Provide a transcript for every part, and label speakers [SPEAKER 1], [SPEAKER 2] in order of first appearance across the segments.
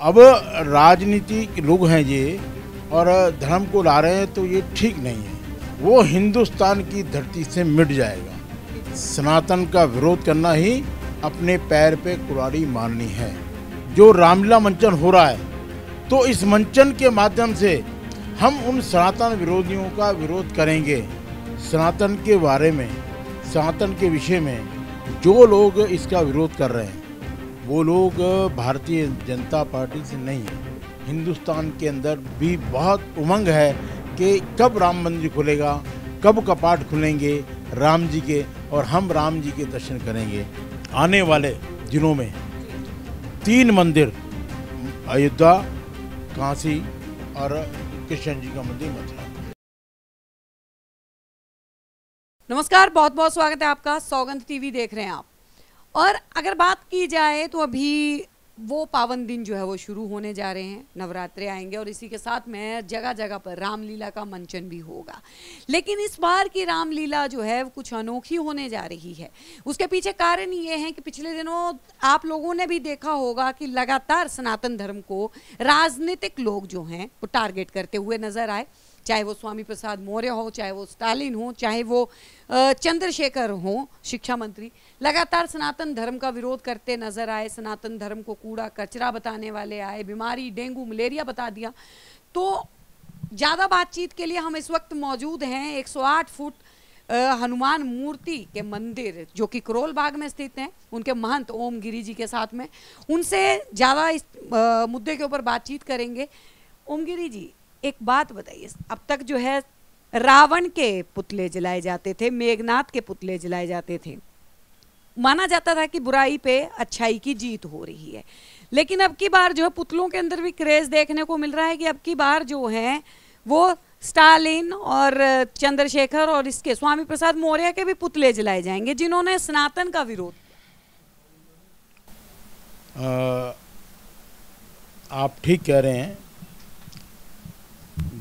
[SPEAKER 1] अब राजनीतिक लोग हैं ये और धर्म को ला रहे हैं तो ये ठीक नहीं है। वो हिंदुस्तान की धरती से मिट जाएगा। सनातन का विरोध करना ही अपने पैर पे कुल्हाड़ी मारनी है। जो रामलीला मंचन हो रहा है तो इस मंचन के माध्यम से हम उन सनातन विरोधियों का विरोध करेंगे। सनातन के बारे में, सनातन के विषय में जो लोग इसका विरोध कर रहे हैं वो लोग भारतीय जनता पार्टी से नहीं है। हिंदुस्तान के अंदर भी बहुत उमंग है कि कब राम मंदिर खुलेगा, कब कपाट खुलेंगे राम जी के, और हम राम जी के दर्शन करेंगे। आने वाले दिनों में 3 मंदिर, अयोध्या, काशी और कृष्ण जी का मंदिर मथुरा।
[SPEAKER 2] नमस्कार, बहुत बहुत स्वागत है आपका। सौगंध टीवी देख रहे हैं आप। और अगर बात की जाए तो अभी वो पावन दिन जो है वो शुरू होने जा रहे हैं, नवरात्रे आएंगे और इसी के साथ में जगह जगह पर रामलीला का मंचन भी होगा। लेकिन इस बार की रामलीला जो है वो कुछ अनोखी होने जा रही है। उसके पीछे कारण ये है कि पिछले दिनों आप लोगों ने भी देखा होगा कि लगातार सनातन धर्म को राजनीतिक लोग जो हैं वो टारगेट करते हुए नजर आए। चाहे वो स्वामी प्रसाद मौर्य हो, चाहे वो स्टालिन हो, चाहे वो चंद्रशेखर हो शिक्षा मंत्री, लगातार सनातन धर्म का विरोध करते नजर आए। सनातन धर्म को कूड़ा कचरा बताने वाले आए, बीमारी डेंगू मलेरिया बता दिया। तो ज़्यादा बातचीत के लिए हम इस वक्त मौजूद हैं 108 फुट हनुमान मूर्ति के मंदिर जो कि करोल बाग में स्थित हैं, उनके महंत ओम गिरी जी के साथ में। उनसे ज़्यादा इस मुद्दे के ऊपर बातचीत करेंगे। ओम गिरी जी, एक बात बताइए, अब तक जो है रावण के पुतले जलाए जाते थे, मेघनाथ के पुतले जलाए जाते थे, माना जाता था कि बुराई पे अच्छाई की जीत हो रही है। लेकिन अब की बार जो है पुतलों के अंदर भी क्रेज देखने को मिल रहा है कि अब की बार जो है वो स्टालिन और चंद्रशेखर और इसके स्वामी प्रसाद मौर्य के भी पुतले जलाए जाएंगे जिन्होंने सनातन का विरोध किया।
[SPEAKER 1] आप ठीक कह रहे हैं।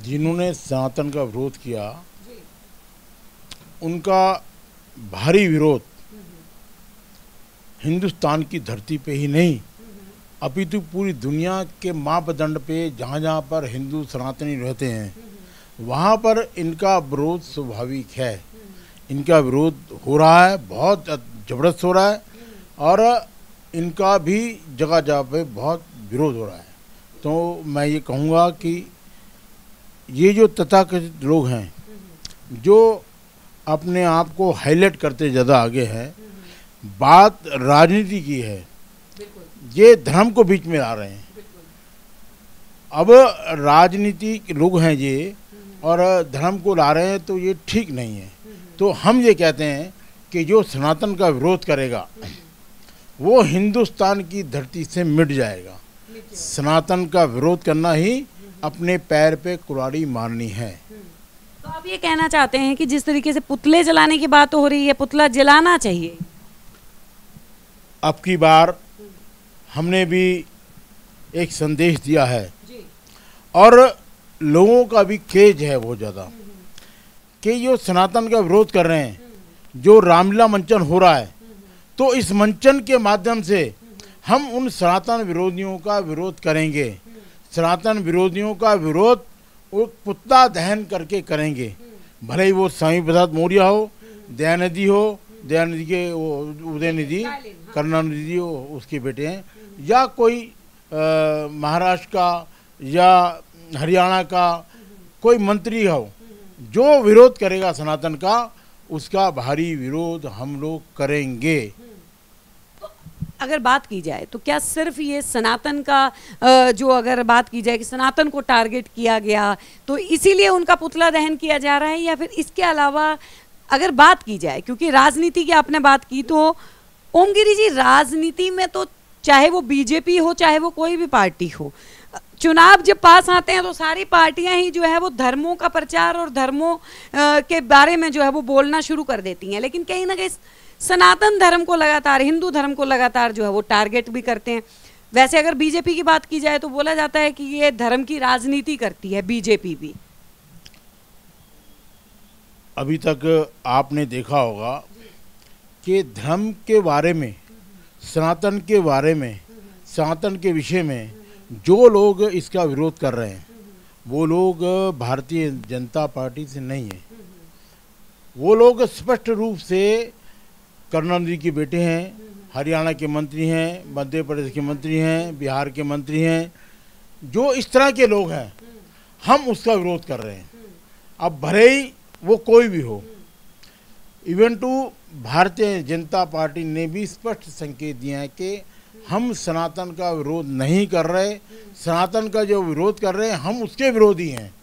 [SPEAKER 1] जिन्होंने सनातन का विरोध किया उनका भारी विरोध हिंदुस्तान की धरती पे ही नहीं अपितु पूरी दुनिया के मापदंड पे जहाँ जहाँ पर हिंदू सनातनी रहते हैं वहाँ पर इनका विरोध स्वाभाविक है। इनका विरोध हो रहा है, बहुत जबरदस्त हो रहा है और इनका भी जगह जगह पे बहुत विरोध हो रहा है। तो मैं ये कहूँगा कि ये जो तथाकथित लोग हैं जो अपने आप को हाईलाइट करते ज़्यादा आगे हैं, बात राजनीति की है, ये धर्म को बीच में ला रहे हैं। अब राजनीतिक लोग हैं ये और धर्म को ला रहे हैं तो ये ठीक नहीं है। तो हम ये कहते हैं कि जो सनातन का विरोध करेगा वो हिंदुस्तान की धरती से मिट जाएगा। सनातन का विरोध करना ही अपने पैर पे कुल्हाड़ी मारनी है।
[SPEAKER 2] तो आप ये कहना चाहते हैं कि जिस तरीके से पुतले जलाने की बात हो रही है, पुतला जलाना चाहिए?
[SPEAKER 1] अब की बार हमने भी एक संदेश दिया है और लोगों का भी क्रेज है बहुत ज़्यादा कि जो सनातन का विरोध कर रहे हैं, जो रामलीला मंचन हो रहा है तो इस मंचन के माध्यम से हम उन सनातन विरोधियों का विरोध करेंगे। सनातन विरोधियों का विरोध वो पुतला दहन करके करेंगे, भले ही वो स्वामी प्रसाद मौर्य हो, दयानिधि हो, दयानिधि के उदयनिधि करुणानिधि हो उसके बेटे हैं, या कोई महाराष्ट्र का या हरियाणा का कोई मंत्री हो, जो विरोध करेगा सनातन का उसका भारी विरोध हम लोग करेंगे।
[SPEAKER 2] अगर बात की जाए तो क्या सिर्फ ये सनातन का जो अगर बात की जाए कि सनातन को टारगेट किया गया तो इसीलिए उनका पुतला दहन किया जा रहा है, या फिर इसके अलावा अगर बात की जाए, क्योंकि राजनीति की आपने बात की, तो ओम गिरी जी राजनीति में तो चाहे वो बीजेपी हो चाहे वो कोई भी पार्टी हो, चुनाव जब पास आते हैं तो सारी पार्टियां ही जो है वो धर्मों का प्रचार और धर्मों के बारे में जो है वो बोलना शुरू कर देती हैं। लेकिन कहीं ना कहीं सनातन धर्म को लगातार, हिंदू धर्म को लगातार जो है वो टारगेट भी करते हैं। वैसे अगर बीजेपी की बात की जाए तो बोला जाता है कि ये धर्म की राजनीति करती है बीजेपी भी।
[SPEAKER 1] अभी तक आपने देखा होगा कि धर्म के बारे में, सनातन के बारे में, सनातन के विषय में जो लोग इसका विरोध कर रहे हैं वो लोग भारतीय जनता पार्टी से नहीं है। वो लोग स्पष्ट रूप से कर्नल जी के बेटे हैं, हरियाणा के मंत्री हैं, मध्य प्रदेश के मंत्री हैं, बिहार के मंत्री हैं। जो इस तरह के लोग हैं हम उसका विरोध कर रहे हैं। अब भले ही वो कोई भी हो। Even to Bharatiya Janata party ने भी स्पष्ट संकेत दिया है कि हम सनातन का विरोध नहीं कर रहे, सनातन का जो विरोध कर रहे हैं हम उसके विरोधी हैं।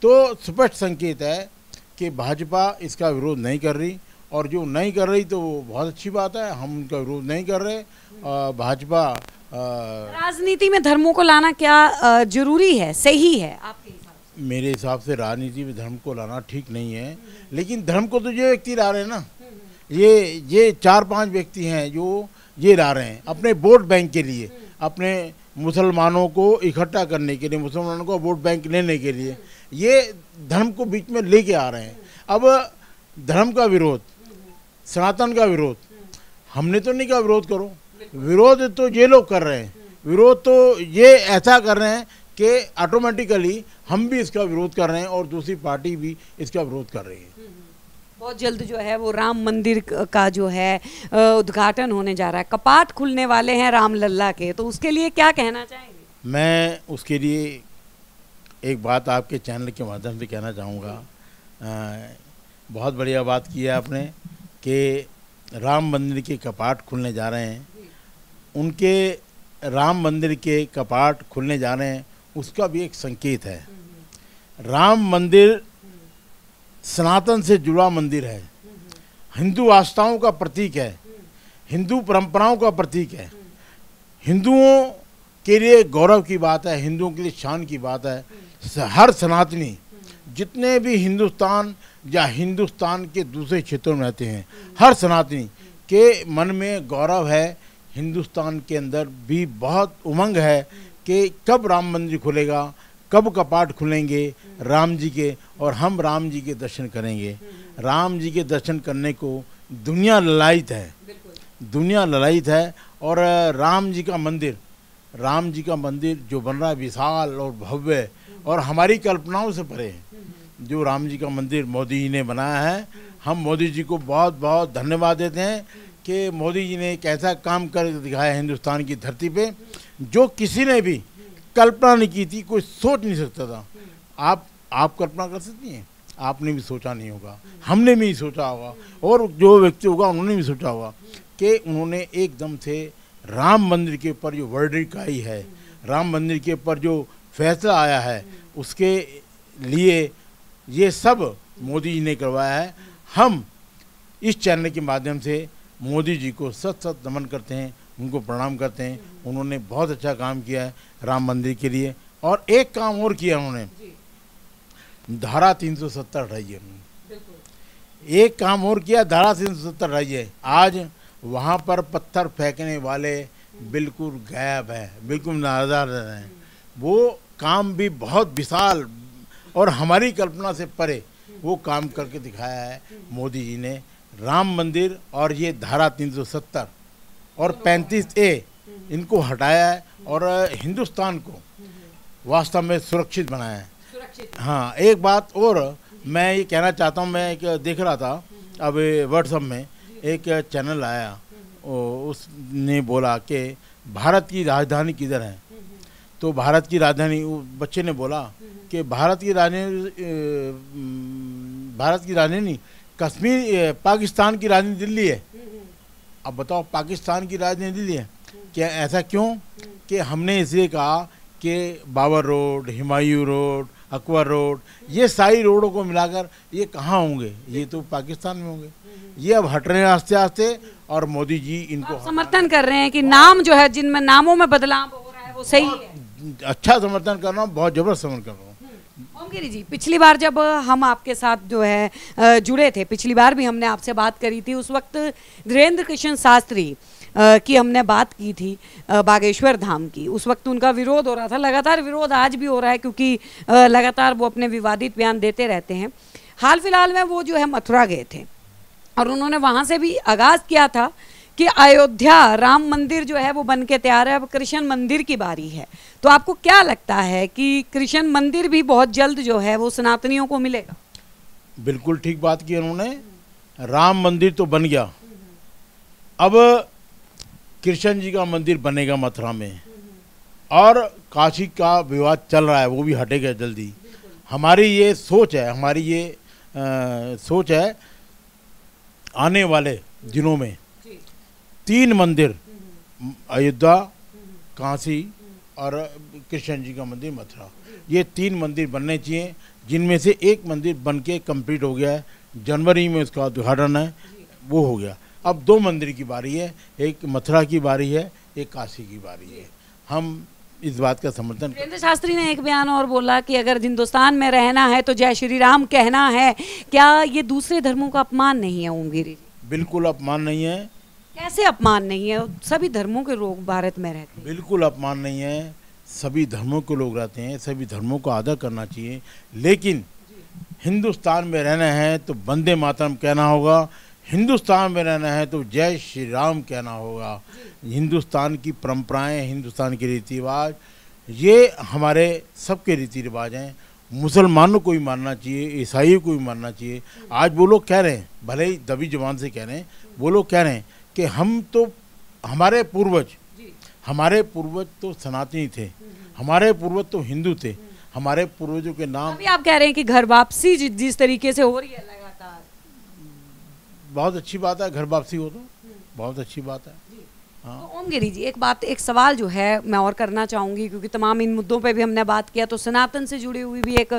[SPEAKER 1] तो स्पष्ट संकेत है कि भाजपा इसका विरोध नहीं कर रही, और जो नहीं कर रही तो वो बहुत अच्छी बात है, हम उनका विरोध नहीं कर रहे। भाजपा
[SPEAKER 2] राजनीति में धर्मों को लाना क्या जरूरी है, सही है आपके हिसाब से?
[SPEAKER 1] मेरे हिसाब से राजनीति में धर्म को लाना ठीक नहीं है, लेकिन धर्म को तो जो व्यक्ति ला रहे हैं ना, ये 4-5 व्यक्ति हैं जो ये ला रहे हैं अपने वोट बैंक के लिए, अपने मुसलमानों को इकट्ठा करने के लिए, मुसलमानों को वोट बैंक लेने के लिए ये धर्म को बीच में लेके आ रहे हैं। अब धर्म का विरोध, सनातन का विरोध हमने तो नहीं कहा विरोध करो, विरोध तो ये लोग कर रहे हैं। विरोध तो ये ऐसा कर रहे हैं कि ऑटोमेटिकली हम भी इसका विरोध कर रहे हैं और दूसरी पार्टी भी इसका विरोध कर रही है।
[SPEAKER 2] बहुत जल्द जो है वो राम मंदिर का जो है उद्घाटन होने जा रहा है, कपाट खुलने वाले हैं रामलल्ला के, तो उसके लिए क्या कहना चाहेंगे?
[SPEAKER 1] मैं उसके लिए एक बात आपके चैनल के माध्यम से कहना चाहूँगा। बहुत बढ़िया बात की है आपने कि राम मंदिर के कपाट खुलने जा रहे हैं। उनके राम मंदिर के कपाट खुलने जा रहे हैं, उसका भी एक संकेत है। राम मंदिर सनातन से जुड़ा मंदिर है, हिंदू आस्थाओं का प्रतीक है, हिंदू परंपराओं का प्रतीक है। हिंदुओं के लिए गौरव की बात है, हिंदुओं के लिए शान की बात है। हर सनातनी जितने भी हिंदुस्तान या हिंदुस्तान के दूसरे क्षेत्रों में रहते हैं, हर सनातनी के मन में गौरव है। हिंदुस्तान के अंदर भी बहुत उमंग है कि कब राम मंदिर खुलेगा, कब कपाट खुलेंगे राम जी के, और हम राम जी के दर्शन करेंगे। राम जी के दर्शन करने को दुनिया ललायित है, दुनिया ललायित है। और राम जी का मंदिर जो बन रहा है विशाल और भव्य और हमारी कल्पनाओं से परे है। जो राम जी का मंदिर मोदी जी ने बनाया है, हम मोदी जी को बहुत बहुत धन्यवाद देते हैं कि मोदी जी ने एक ऐसा काम कर दिखाया हिंदुस्तान की धरती पे जो किसी ने भी कल्पना नहीं की थी, कोई सोच नहीं सकता था। आप कल्पना कर सकती हैं? आपने भी सोचा नहीं होगा, हमने भी सोचा होगा, और जो व्यक्ति होगा उन्होंने भी सोचा होगा कि उन्होंने एकदम से राम मंदिर के ऊपर जो वर्डिक्ट आई है, राम मंदिर के ऊपर जो फैसला आया है, उसके लिए ये सब मोदी जी ने करवाया है। हम इस चैनल के माध्यम से मोदी जी को सत सत नमन करते हैं, उनको प्रणाम करते हैं। उन्होंने बहुत अच्छा काम किया है राम मंदिर के लिए। और एक काम और किया उन्होंने, धारा 370 हटाई है उन्होंने। एक काम और किया, धारा 370 हटाई है। आज वहाँ पर पत्थर फेंकने वाले बिल्कुल गायब है, बिल्कुल नादार हैं। वो काम भी बहुत विशाल और हमारी कल्पना से परे वो काम करके दिखाया है मोदी जी ने। राम मंदिर और ये धारा 370 और 35A इनको हटाया है और हिंदुस्तान को वास्तव में सुरक्षित बनाया है। हाँ, एक बात और मैं ये कहना चाहता हूँ, मैं एक देख रहा था अब व्हाट्सएप में एक चैनल आया, उसने बोला कि भारत की राजधानी किधर है। तो भारत की राजधानी, बच्चे ने बोला कि भारत की राजधानी कश्मीर, पाकिस्तान की राजधानी दिल्ली है। अब बताओ, पाकिस्तान की राजधानी दिल्ली है क्या? ऐसा क्यों? कि हमने इसलिए कहा कि Babar road, Humayun road, Akbar road, ये सारी रोडों को मिलाकर ये कहाँ होंगे? ये तो पाकिस्तान में होंगे। ये अब हट रहे हैं आस्ते आस्ते, और मोदी जी इनको
[SPEAKER 2] समर्थन कर रहे हैं कि नाम जो है, जिनमें नामों में बदलाव हो रहा है वो सही है।
[SPEAKER 1] अच्छा समर्थन कर रहा हूँ, बहुत जबरदस्त समर्थन कर रहा हूँ।
[SPEAKER 2] ओमगिरी जी, पिछली बार जब हम आपके साथ जो है जुड़े थे, पिछली बार भी हमने आपसे बात करी थी, उस वक्त धीरेन्द्र कृष्ण शास्त्री की हमने बात की थी बागेश्वर धाम की। उस वक्त उनका विरोध हो रहा था, लगातार विरोध आज भी हो रहा है क्योंकि लगातार वो अपने विवादित बयान देते रहते हैं। हाल फिलहाल में वो जो है मथुरा गए थे और उन्होंने वहाँ से भी आगाज़ किया था कि अयोध्या राम मंदिर जो है वो बन के तैयार है, अब कृष्ण मंदिर की बारी है। तो आपको क्या लगता है कि कृष्ण मंदिर भी बहुत जल्द जो है वो सनातनियों को मिलेगा?
[SPEAKER 1] बिल्कुल ठीक बात की उन्होंने। राम मंदिर तो बन गया, अब कृष्ण जी का मंदिर बनेगा मथुरा में, और काशी का विवाद चल रहा है वो भी हटेगा जल्दी। हमारी ये सोच है, हमारी ये सोच है आने वाले दिनों में 3 मंदिर, अयोध्या, काशी और कृष्ण जी का मंदिर मथुरा, ये 3 मंदिर बनने चाहिए, जिनमें से एक मंदिर बन के कम्प्लीट हो गया है, जनवरी में उसका उद्घाटन है, वो हो गया। अब 2 मंदिर की बारी है, एक मथुरा की बारी है, एक काशी की बारी है। हम इस बात का समर्थन।
[SPEAKER 2] वीरेंद्र शास्त्री ने एक बयान और बोला कि अगर हिंदुस्तान में रहना है तो जय श्री राम कहना है। क्या ये दूसरे धर्मों का अपमान नहीं है ओम गिरी जी?
[SPEAKER 1] बिल्कुल अपमान नहीं है।
[SPEAKER 2] कैसे अपमान नहीं है? सभी धर्मों के लोग भारत में रहते हैं।
[SPEAKER 1] बिल्कुल अपमान नहीं है, सभी धर्मों के लोग रहते हैं, सभी धर्मों का आदर करना चाहिए, लेकिन हिंदुस्तान में रहना है तो वंदे मातरम कहना होगा, हिंदुस्तान में रहना है तो जय श्री राम कहना होगा। हिंदुस्तान की परंपराएं, हिंदुस्तान के रीति रिवाज, ये हमारे सबके रीति रिवाज हैं। मुसलमानों को भी मानना चाहिए, ईसाइयों को भी मानना चाहिए। आज वो लोग कह रहे हैं, भले ही दबी जुबान से कह रहे हैं, वो लोग कह रहे हैं कि हम तो हमारे पूर्वज तो सनातनी थे, हमारे पूर्वज तो हिंदू थे, हमारे पूर्वजों के नाम।
[SPEAKER 2] अभी आप कह रहे हैं कि घर वापसी जिस तरीके से हो रही है लगातार,
[SPEAKER 1] बहुत अच्छी बात है, घर वापसी हो तो बहुत अच्छी बात है। हाँ।
[SPEAKER 2] तो ओम गिरी जी, एक सवाल जो है मैं और करना चाहूँगी, क्योंकि तमाम इन मुद्दों पे भी हमने बात किया, तो सनातन से जुड़ी हुई भी एक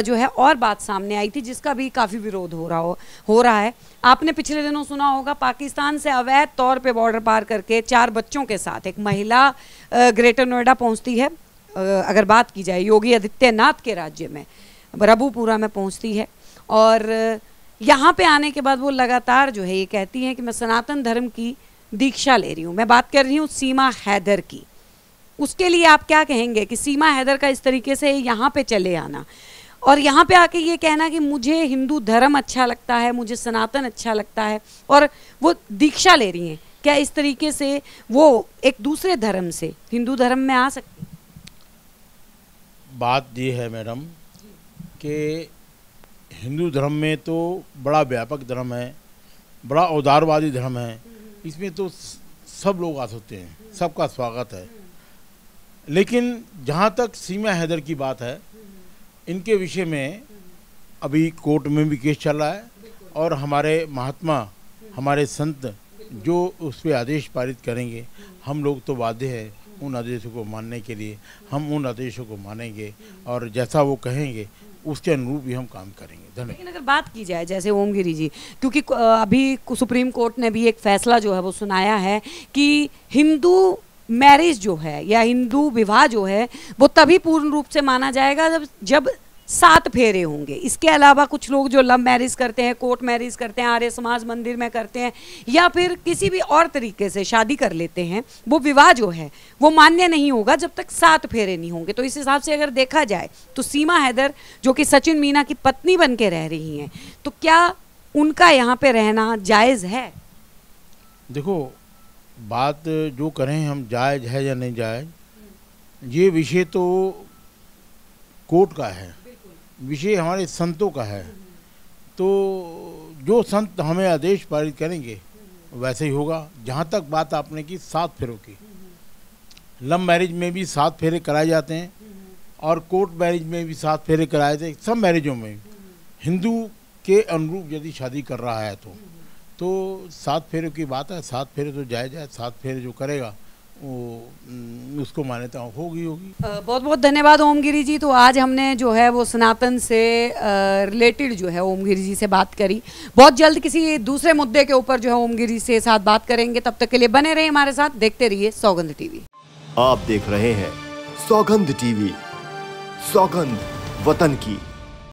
[SPEAKER 2] जो है और बात सामने आई थी, जिसका भी काफ़ी विरोध हो रहा है। आपने पिछले दिनों सुना होगा, पाकिस्तान से अवैध तौर पे बॉर्डर पार करके 4 बच्चों के साथ एक महिला ग्रेटर नोएडा पहुँचती है। अगर बात की जाए योगी आदित्यनाथ के राज्य में रबूपुरा में पहुँचती है, और यहाँ पे आने के बाद वो लगातार जो है ये कहती हैं कि मैं सनातन धर्म की दीक्षा ले रही हूँ। मैं बात कर रही हूँ सीमा हैदर की। उसके लिए आप क्या कहेंगे कि सीमा हैदर का इस तरीके से यहाँ पे चले आना और यहाँ पे आके ये कहना कि मुझे हिंदू धर्म अच्छा लगता है, मुझे सनातन अच्छा लगता है, और वो दीक्षा ले रही हैं, क्या इस तरीके से वो एक दूसरे धर्म से हिंदू धर्म में आ सकती?
[SPEAKER 1] बात ये है मैडम कि हिंदू धर्म में तो बड़ा व्यापक धर्म है, बड़ा उदारवादी धर्म है, इसमें तो सब लोग आ सकते हैं, सबका स्वागत है। लेकिन जहाँ तक सीमा हैदर की बात है, इनके विषय में अभी कोर्ट में भी केस चल रहा है, और हमारे महात्मा, हमारे संत जो उस पर आदेश पारित करेंगे, हम लोग तो बाध्य है उन आदेशों को मानने के लिए। हम उन आदेशों को मानेंगे और जैसा वो कहेंगे उसके अनुरूप ही हम काम करेंगे। धन्यवाद।
[SPEAKER 2] लेकिन अगर बात की जाए जैसे ओम गिरी जी, क्योंकि अभी सुप्रीम कोर्ट ने भी एक फैसला जो है वो सुनाया है कि हिंदू मैरिज जो है या हिंदू विवाह जो है वो तभी पूर्ण रूप से माना जाएगा जब 7 फेरे होंगे। इसके अलावा कुछ लोग जो लव मैरिज करते हैं, कोर्ट मैरिज करते हैं, आर्य समाज मंदिर में करते हैं, या फिर किसी भी और तरीके से शादी कर लेते हैं, वो विवाह जो है वो मान्य नहीं होगा जब तक 7 फेरे नहीं होंगे। तो इस हिसाब से अगर देखा जाए तो सीमा हैदर जो कि सचिन मीना की पत्नी बन के रह रही हैं, तो क्या उनका यहाँ पे रहना जायज़ है?
[SPEAKER 1] देखो, बात जो करें हम जायज़ है या नहीं जायज़, ये विषय तो कोर्ट का है, विषय हमारे संतों का है। तो जो संत हमें आदेश पारित करेंगे वैसे ही होगा। जहाँ तक बात आपने की 7 फेरों की, लव मैरिज में भी 7 फेरे कराए जाते हैं और कोर्ट मैरिज में भी 7 फेरे कराए थे। सब मैरिजों में हिंदू के अनुरूप यदि शादी कर रहा है तो 7 फेरों की बात है। 7 फेरे तो जायज़ है, 7 फेरे जो करेगा वो उसको मान्यता होगी।
[SPEAKER 2] बहुत बहुत धन्यवाद ओम गिरी जी। तो आज हमने जो है वो सनातन से रिलेटेड जो है ओम गिरी जी से बात करी। बहुत जल्द किसी दूसरे मुद्दे के ऊपर जो है ओम गिरी से साथ बात करेंगे। तब तक के लिए बने रहिए हमारे साथ, देखते रहिए सौगंध टीवी।
[SPEAKER 3] आप देख रहे हैं सौगंध टीवी, सौगंध वतन की।